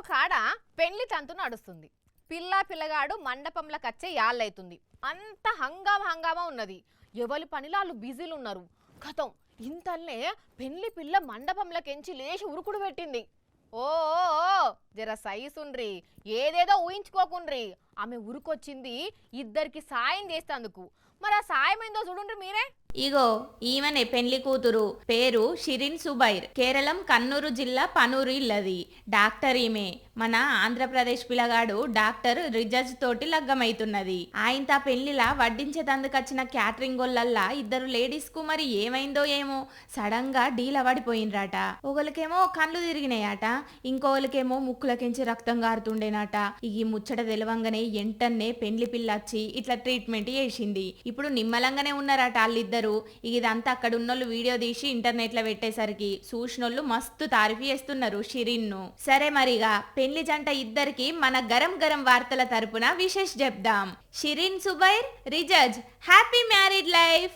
కాడ పెళ్లి తంతు నడుస్తుంది. పిల్లగాడు మండపంలోకి యాళ్ళైతుంది. అంత హంగామా ఉన్నది. ఎవరి పనిలో వాళ్ళు బిజీలు ఉన్నారు. కథం ఇంతల్నే పెళ్లి పిల్ల మండపంలోకెంచి లేచి ఉరుకుడు పెట్టింది. ఓ జర సైసుండ్రి, ఏదేదో ఊహించుకోకుండ్రి. ఆమె ఉరుకొచ్చింది ఇద్దరికి సాయం చేస్తేందుకు. మరి ఆ సాయం ఏందో చూడుండ్రి మీరే. ఇగో ఈమెనే పెండ్లి కూతురు, పేరు షిరిన్ సుబైర్, కేరళం కన్నూరు జిల్లా పనూరు ఇల్లది. డాక్టర్ ఈమె. మన ఆంధ్రప్రదేశ్ పిల్లగాడు డాక్టర్ రిజజ్ తోటి లగ్గమైతున్నది. ఆయన పెళ్లిలా వడ్డించేతందుకొచ్చిన క్యాటరింగ్ గోళ్ళల్లా ఇద్దరు లేడీస్ కు మరి ఏమైందో ఏమో సడన్ గా డీల పడిపోయినరాట. ఒకరికేమో కళ్ళు తిరిగినాయట, ఇంకోళ్ళకేమో ముక్కులకించి రక్తం గారుతుండేనట. ఈ ముచ్చట తెలవంగానే ఎంటన్నే పెండ్లి పిల్లచ్చి ఇట్లా ట్రీట్మెంట్ చేసింది. ఇప్పుడు నిమ్మలంగానే ఉన్నారట వాళ్ళిద్దరు. ఇదంతా అక్కడ ఉన్నోళ్ళు వీడియో తీసి ఇంటర్నెట్ లో పెట్టేసరికి చూసినోళ్ళు మస్తు తారీఫ్ చేస్తున్నారు షిరిన్ ను. సరే మరిగా పెళ్లి జంట ఇద్దరికి మన గరం గరం వార్తల తరపున విశేష్ చెప్దాం. షిరిన్ సుబైర్, రిజజ్, హ్యాపీ మ్యారీడ్ లైఫ్.